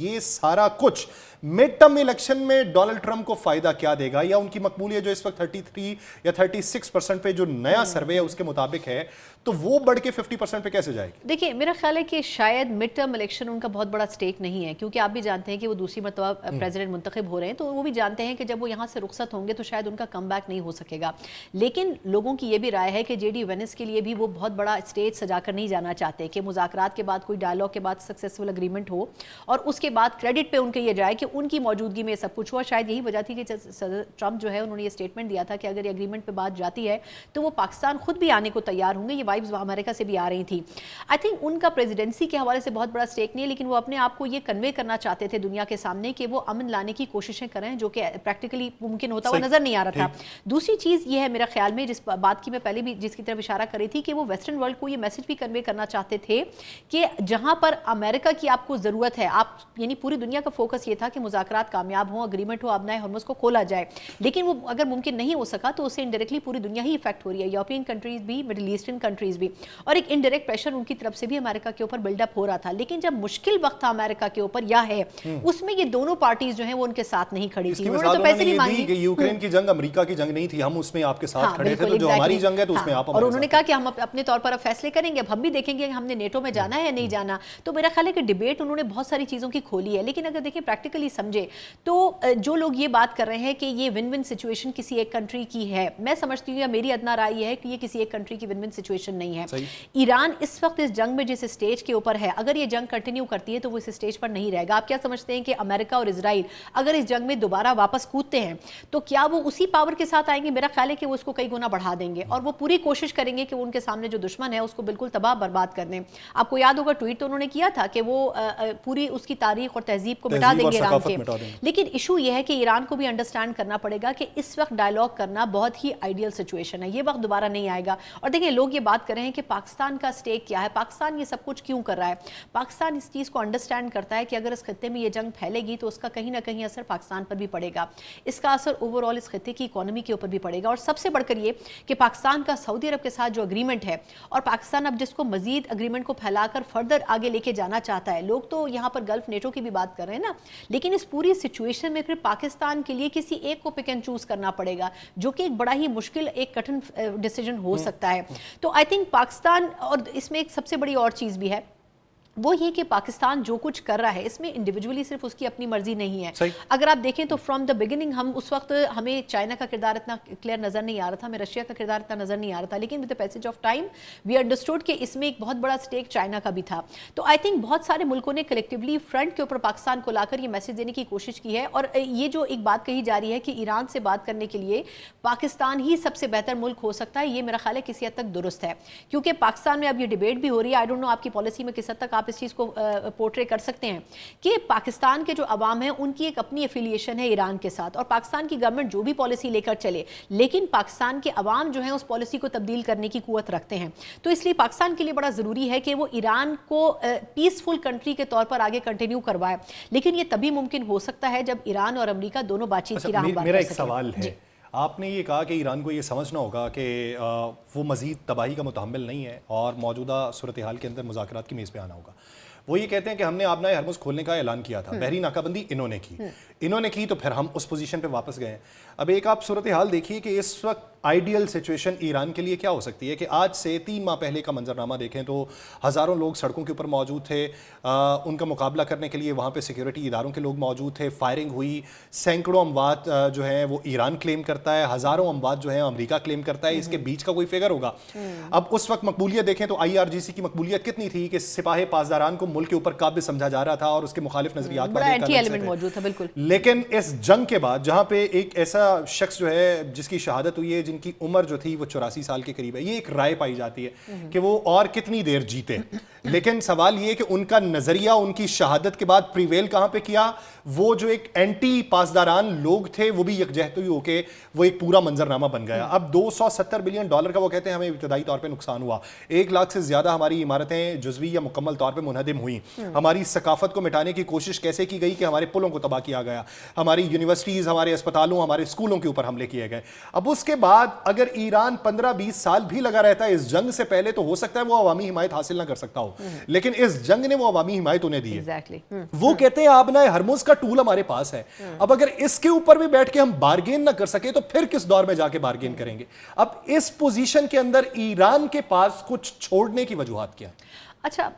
یہ سارا کچھ مڈ ٹرم الیکشن میں ڈونلڈ ٹرمپ کو فائدہ کیا دے گا، یا ان کی مقبولیت جو اس وقت 33 یا 36% پہ جو نیا سروے ہے اس کے مطابق ہے تو وہ بڑھ کے 50% پہ کیسے جائے گی؟ دیکھیں میرا خیال ہے کہ شاید مڈ ٹرم الیکشن ان کا بہت بڑا سٹیک نہیں ہے، کیونکہ آپ بھی جانتے ہیں کہ وہ دوسری مرتبہ پریزیڈنٹ منتخب ہو رہے ہیں، تو وہ بھی جانتے ہیں کہ جب وہ یہاں سے رخصت ہوں گے تو شاید ان کا کم بیک نہیں ہو سکے گا. لیکن لوگوں کی یہ بھی رائے ہے کہ جے ڈی وینس کے لیے بھی وہ بہت بڑا اسٹیج سجا کر نہیں جانا چاہتے کہ مذاکرات کے بعد کوئی ڈائلاگ کے بعد سکسیسفل اگریمنٹ ہو اور اس کے بعد کریڈٹ پہ ان کے یہ جائے کہ ان کی موجودگی میں یہ سب کچھ ہوا. شاید یہی وجہ تھی کہ صدر ٹرمپ جو ہے انہوں نے یہ سٹیٹمنٹ دیا تھا کہ اگر یہ اگریمنٹ پہ بات جاتی ہے تو وہ پاکستان خود بھی آنے کو تیار ہوں گے. یہ وائبز امریکہ سے بھی آ رہی تھی. آئی تھنک ان کا پریزیڈنسی کے حوالے سے بہت بڑا سٹیک نہیں ہے، لیکن وہ اپنے آپ کو یہ کنوے کرنا چاہتے تھے دنیا کے سامنے کہ وہ امن لانے کی کوششیں کریں، جو کہ پریکٹیکلی ممکن ہوتا ہوا نظر نہیں آ رہا تھا. دوسری چیز یہ ہے میرا خیال میں، جس بات کی میں پہلے بھی جس کی طرف اشارہ کری تھی، کہ وہ ویسٹرن ورلڈ کو یہ میسج بھی کنوے کرنا چاہتے تھے کہ جہاں پر امریکہ کی آپ کو ضرورت ہے، آپ یعنی پوری دنیا کا فوکس یہ تھا کہ مذاکرات کامیاب ہوں، اگریمنٹ ہو، آبنائے ہرمز کو کھولا جائے، لیکن وہ اگر ممکن نہیں ہو سکا تو اس سے انڈائریکٹلی پوری دنیا ہی افیکٹ ہو رہی ہے، یورپین کنٹریز بھی، مڈل ایسٹرن کنٹریز بھی، اور ایک انڈائریکٹ پریشر ان کی طرف سے بھی امریکہ کے اوپر بلڈ اپ ہو رہا تھا. لیکن جب مشکل وقت تھا امریکہ کے اوپر یا ہے، اس میں یہ دونوں پارٹیز جو ہیں وہ ان کے ساتھ نہیں کھڑی تھی. انہوں نے تو پیسے بھی مانگی کہ یوکرین کی جنگ امریکہ کی جنگ نہیں تھی، ہم اس میں آپ کے ساتھ کھڑے تھے، تو جو ہماری جنگ ہے تو اس میں آپ، اور انہوں نے کہا کہ ہم اپنے طور پر اب فیصلے کریں گے، اب ہم بھی دیکھیں گے کہ ہم نے نیٹو میں جانا ہے یا نہیں جانا. تو میرا خیال ہے کہ ڈیبیٹ انہوں نے بہت ساری چیزوں کی کھولی ہے. لیکن اگر دیکھیں پریکٹیکلی سمجھے تو جو لوگ یہ بات کر رہے ہیں کہ یہ ون ون سچویشن کسی ایک کنٹری کی ہے، میں سمجھتی ہوں یا میری ادنا رائے یہ ہے کہ یہ کسی ایک کنٹری کی ون ون سچویشن نہیں ہے. ایران اس وقت اس جنگ میں جس اسٹیج کے اوپر ہے، اگر یہ جنگ کنٹینیو کرتی ہے تو وہ اس اسٹیج پر نہیں رہے گا. آپ کیا سمجھتے ہیں کہ امریکہ اور اسرائیل اگر اس جنگ میں دوبارہ واپس کودتے ہیں تو کیا وہ اسی پاور کے ساتھ آئیں گے؟ میرا خیال ہے کہ وہ اس کو کئی گنا بڑھا دیں گے اور وہ پوری کوشش کریں گے کہ وہ ان کے سامنے جو دشمن ہے اس کو بالکل تباہ برباد کر دیں. آپ کو یاد ہوگا ٹویٹ تو انہوں نے کیا تھا کہ وہ پوری اس کی تاریخ اور تہذیب کو مٹا دیں گے ایران کے. لیکن ایشو یہ ہے کہ ایران کو بھی انڈرسٹینڈ کرنا پڑے گا کہ اس وقت ڈائلاگ کرنا بہت ہی آئیڈیل سچویشن ہے، یہ وقت دوبارہ نہیں آئے گا. اور دیکھیں لوگ یہ بات کر رہے ہیں کہ پاکستان کا سٹیک کیا ہے، پاکستان یہ سب کچھ کیوں کر رہا ہے. پاکستان اس چیز کو انڈرسٹینڈ کرتا ہے کہ اگر اس خطے میں یہ جنگ پھیلے گی تو اس کا کہیں نہ کہیں اثر پاکستان پر بھی پڑے گا، اس کا اثر اوور آل اس خطے کی اکانومی کے اوپر بھی پڑے گا. اور سب سے بڑھ کر یہ کہ پاکستان کا سعودی عرب کے ساتھ جو اگریمنٹ ہے، اور پاکستان اب جس کو مزید اگریمنٹ کو پھیلا کر فردر آگے لے کے جانا چاہتا ہے. لوگ تو یہاں پر گلف نیٹو کی بھی بات کر رہے ہیں نا، لیکن اس پوری سچویشن میں پھر پاکستان کے لیے کسی ایک کو پک اینڈ چوز کرنا پڑے گا، جو کہ ایک بڑا ہی مشکل ایک کٹھن ڈیسیجن ہو سکتا ہے. تو آئی تھنک پاکستان، اور اس میں ایک سب سے بڑی اور چیز بھی ہے، وہ یہ کہ پاکستان جو کچھ کر رہا ہے اس میں انڈیویجولی صرف اس کی اپنی مرضی نہیں ہے. اگر آپ دیکھیں تو فرام دا بگننگ ہم اس وقت ہمیں چائنا کا کردار اتنا کلیئر نظر نہیں آ رہا تھا، ہمیں رشیا کا کردار اتنا نظر نہیں آ رہا تھا، لیکن with the passage of time we understood کہ اس میں ایک بہت بڑا سٹیک چائنا کا بھی تھا. تو آئی تھنک بہت سارے ملکوں نے کلیکٹیولی فرنٹ کے اوپر پاکستان کو لا کر یہ میسج دینے کی کوشش کی ہے. اور یہ جو ایک بات کہی جا رہی ہے کہ ایران سے بات کرنے کے لیے پاکستان ہی سب سے بہتر ملک ہو سکتا ہے، یہ میرا خیال ہے کسی حد تک درست ہے، کیونکہ پاکستان میں اب یہ ڈیبیٹ بھی ہو رہی ہے. آئی ڈونٹ نو آپ کی پالیسی میں کس حد تک آپ اس چیز کو پورٹرے کر سکتے ہیں کہ پاکستان کے جو عوام ہیں ان کی ایک اپنی افیلیشن ہے ایران کے ساتھ، اور پاکستان کی گورنمنٹ جو بھی پالیسی لے کر چلے، لیکن پاکستان کے عوام جو ہیں اس پالیسی کو تبدیل کرنے کی قوت رکھتے ہیں. تو اس لیے پاکستان کے لیے بڑا ضروری ہے کہ وہ ایران کو پیسفل کنٹری کے طور پر آگے کنٹینیو کروائے. لیکن یہ تبھی ممکن ہو سکتا ہے جب ایران اور امریکہ دونوں بات چیت کی راہ پر. میرا ایک سوال ہے، آپ نے یہ کہا کہ ایران کو یہ سمجھنا ہوگا کہ وہ مزید تباہی کا متحمل نہیں ہے اور موجودہ صورتحال کے اندر مذاکرات کی میز پہ آنا ہوگا. وہ یہ کہتے ہیں کہ ہم نے آبنائے ہرمز کھولنے کا اعلان کیا تھا، بحری ناکہ بندی انہوں نے کی تو پھر ہم اس پوزیشن پہ واپس گئے ہیں. اب ایک آپ صورتحال دیکھیے کہ اس وقت آئیڈیل سچویشن ایران کے لیے کیا ہو سکتی ہے کہ آج سے 3 ماہ پہلے کا منظرنامہ دیکھیں تو ہزاروں لوگ سڑکوں کے اوپر موجود تھے، ان کا مقابلہ کرنے کے لیے وہاں پہ سیکیورٹی اداروں کے لوگ موجود تھے، فائرنگ ہوئی، سینکڑوں اموات جو ہیں وہ ایران کلیم کرتا ہے، ہزاروں اموات جو ہیں امریکہ کلیم کرتا ہے. اس کے بیچ کا کوئی فگر ہوگا؟ اب اس وقت مقبولیت دیکھیں تو IRGC کی مقبولیت کتنی تھی کہ سپاہ پاسداران کو ملک کے اوپر قابض سمجھا جا رہا تھا اور اس کے مخالف نظریات موجود تھا. بالکل. لیکن اس جنگ کے بعد جہاں پہ ایک ایسا شخص جو ہے جس کی شہادت ہوئی ہے، جن کی عمر جو تھی وہ 84 سال کے قریب ہے، یہ ایک رائے پائی جاتی ہے کہ وہ اور کتنی دیر جیتے. لیکن سوال یہ کہ ان کا نظریہ ان کی شہادت کے بعد پریویل کہاں پہ کیا؟ وہ جو ایک اینٹی پاسداران لوگ تھے وہ بھی یکجہتی ہو کے وہ ایک پورا منظرنامہ بن گیا. اب $270 بلین کا وہ کہتے ہیں ہمیں ابتدائی طور پہ نقصان ہوا، 1 لاکھ سے زیادہ ہماری عمارتیں جزوی یا مکمل طور پہ منہدم ہوئیں، ہماری ثقافت کو مٹانے کی کوشش کیسے کی گئی کہ ہمارے پلوں کو تباہ کیا گیا، ہماری یونیورسٹیز، ہمارے اسپتالوں، ہمارے اسکولوں کے اوپر حملے کیے گئے. اب اس کے بعد بعد اگر ایران 15-20 سال بھی لگا رہتا ہے اس جنگ سے پہلے تو ہو سکتا ہے وہ عوامی حمایت حاصل نہ کر سکتا ہو، لیکن اس جنگ نے وہ عوامی حمایت انہیں دی ہے۔ وہ کہتے ہیں آبنائے ہرمز کا ٹول ہمارے پاس ہے، اب اگر اس کے اوپر بھی بیٹھ کے ہم بارگین نہ کر سکے تو پھر کس دور میں جا کے بارگین کریں گے؟ اب اس پوزیشن کے اندر ایران کے پاس کچھ چھوڑنے کی وجوہات کیا ہیں؟ اچھا،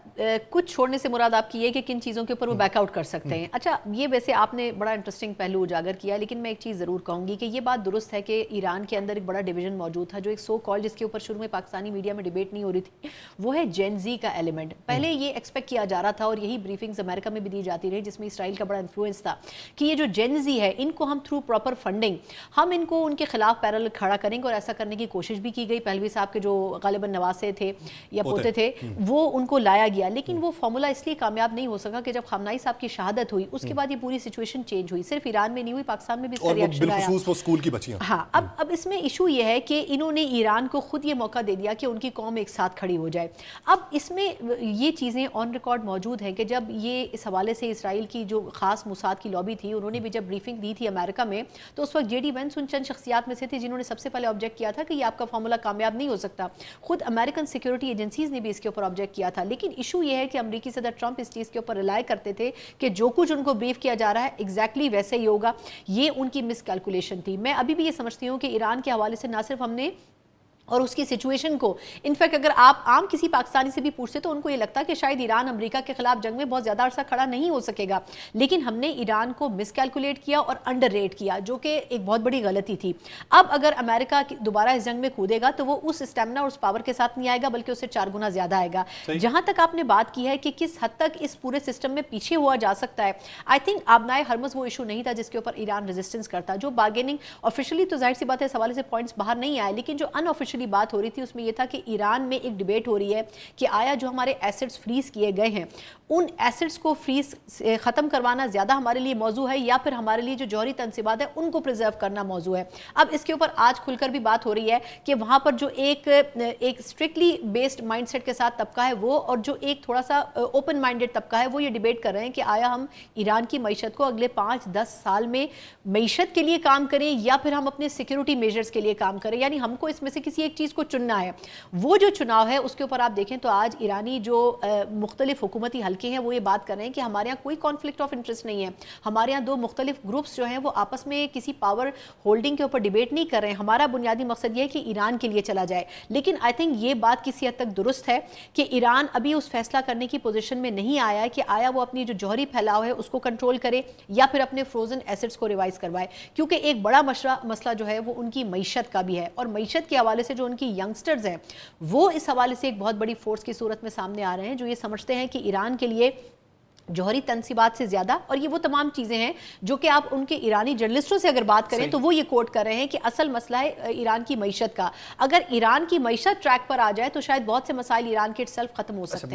کچھ چھوڑنے سے مراد آپ کی یہ کہ کن چیزوں کے اوپر وہ بیک آؤٹ کر سکتے ہیں۔ اچھا، یہ ویسے آپ نے بڑا انٹرسٹنگ پہلو اجاگر کیا، لیکن میں ایک چیز ضرور کہوں گی کہ یہ بات درست ہے کہ ایران کے اندر ایک بڑا ڈویژن موجود تھا، جو ایک سو کال جس کے اوپر شروع میں پاکستانی میڈیا میں ڈیبیٹ نہیں ہو رہی تھی، وہ ہے جین زی کا ایلیمنٹ۔ پہلے یہ ایکسپیکٹ کیا جا رہا تھا اور یہی بریفنگز امریکہ میں بھی دی جاتی رہی، جس میں اسرائیل کا بڑا انفلوئنس تھا، کہ یہ جو جین زی ہے ان کو ہم تھرو پراپر فنڈنگ ہم ان کو ان کے خلاف پیرل کھڑا کریں گے، اور ایسا کرنے کی کوشش بھی کی گئی۔ پہلوی صاحب کے جو غالباً نواسے تھے یا پوتے تھے وہ ان کو لایا گیا، لیکن وہ فارمولا اس لیے کامیاب نہیں ہو سکا کہ جب خامنائی صاحب کی شہادت ہوئی اس کے بعد یہ پوری سچویشن چینج ہوئی۔ صرف ایران میں نہیں ہوئی، پاکستان میں بھی اس کا ریاکشن آیا، اور بالخصوص وہ سکول کی بچیاں۔ ہاں، اب اس میں ایشو یہ ہے کہ انہوں نے ایران کو خود یہ موقع دے دیا کہ ان کی قوم ایک ساتھ کھڑی ہو جائے۔ اب اس میں یہ چیزیں آن ریکارڈ موجود ہیں کہ جب یہ اس حوالے سے اسرائیل کی جو خاص موساد کی لابی تھی، انہوں نے بھی جب بریفنگ دی تھی امریکہ میں، تو اس وقت جے ڈی وینس ان چند شخصیات میں سے تھے جنہوں نے سب سے پہلے آبجیکٹ کیا تھا کہ یہ آپ کا فارمولا کامیاب نہیں ہو سکتا۔ خود امریکن سیکیورٹی ایجنسیز نے بھی اس کے اوپر آبجیکٹ کیا تھا، لیکن ایشو یہ ہے کہ امریکی صدر ٹرمپ اس چیز کے اوپر ریلائی کرتے تھے کہ جو کچھ ان کو بریف کیا جا رہا ہے ایگزیکٹلی ویسے ہی ہوگا۔ یہ ان کی مس کیلکولیشن تھی۔ میں ابھی بھی یہ سمجھتی ہوں کہ ایران کے حوالے سے نہ صرف ہم نے اور اس کی سچویشن کو، انفیکٹ اگر آپ عام کسی پاکستانی سے بھی پوچھتے تو ان کو یہ لگتا کہ شاید ایران امریکہ کے خلاف جنگ میں بہت زیادہ عرصہ کھڑا نہیں ہو سکے گا، لیکن ہم نے ایران کو مس کیلکولیٹ کیا اور انڈر ریٹ کیا، جو کہ ایک بہت بڑی غلطی تھی۔ اب اگر امریکہ دوبارہ اس جنگ میں کودے گا تو وہ اس اسٹیمنا اور اس پاور کے ساتھ نہیں آئے گا، بلکہ اس سے 4 گنا زیادہ آئے گا۔ جہاں تک آپ نے بات کی ہے کہ کس حد تک اس پورے سسٹم میں پیچھے ہوا جا سکتا ہے، آئی تھنک آبنائے ہرمز وہ ایشو نہیں تھا جس کے اوپر ایران ریزسٹنس کرتا۔ جو بارگیننگ آفیشلی تو ظاہر سی بات ہے اس حوالے سے پوائنٹس باہر نہیں آئے، لیکن جو ان آفیشلی بات ہو رہی تھی اس میں یہ تھا کہ ایران میں ایک ڈیبیٹ ہو رہی ہے کہ آیا جو ہمارے ایسٹس فریز کیے گئے ہیں ان ایسٹس کو فریز ختم کروانا زیادہ ہمارے لیے موضوع ہے، یا پھر ہمارے لیے جو جوہری تنصیبات ہیں ان کو پریزرو کرنا موضوع ہے۔ اب اس کے اوپر آج کھل کر بھی بات ہو رہی ہے کہ وہاں پر جو ایک اسٹرکٹلی بیسڈ مائنڈ سیٹ کے ساتھ طبقہ ہے وہ، اور جو ایک تھوڑا سا اوپن مائنڈڈ طبقہ ہے وہ یہ ڈیبیٹ کر رہے ہیں کہ آیا ہم ایران کی معیشت کو اگلے 5-10 سال میں معیشت کے لیے کام کریں یا پھر ہم اپنے سیکیورٹی میجرز کے لیے کام کریں، یعنی ہم کو اس میں سے کسی ایک چیز کو چننا ہے۔ وہ جو چناؤ ہے اس کے اوپر آپ دیکھیں تو آج ایرانی جو مختلف حکومتی حلقے ہیں وہ یہ بات کر رہے ہیں کہ ہمارے یہاں کوئی کانفلکٹ آف انٹرسٹ نہیں ہے، ہمارے یہاں 2 مختلف گروپس جو ہیں وہ آپس میں کسی پاور ہولڈنگ کے اوپر ڈیبیٹ نہیں کر رہے ہیں، ہمارا بنیادی مقصد یہ ہے کہ ایران کے لیے چلا جائے۔ لیکن آئی تھنک یہ بات کسی حد تک درست ہے کہ ایران ابھی اس فیصلہ کرنے کی پوزیشن میں نہیں آیا ہے کہ آیا وہ اپنی جو جوہری پھیلاؤ ہے اس کو کنٹرول کرے یا پھر اپنے فروزن ایسٹس کو ریوائز کروائے، کیونکہ ایک بڑا مسئلہ جو ہے وہ ان کی معیشت کا بھی ہے، اور معیشت کے حوالے سے جو ان کی ینگسٹرز ہیں وہ اس حوالے سے ایک بہت بڑی فورس کی صورت میں سامنے آ رہے ہیں، جو یہ سمجھتے ہیں کہ ایران کے لیے جوہری تنصیبات سے زیادہ، اور یہ وہ تمام چیزیں ہیں جو کہ آپ ان کے ایرانی جرنلسٹوں سے اگر بات کریں تو وہ یہ کوٹ کر رہے ہیں کہ اصل مسئلہ ہے ایران کی معیشت کا۔ اگر ایران کی معیشت ٹریک پر آ جائے تو شاید بہت سے مسائل ایران کے اٹسیلف ختم ہو سکتے ہیں۔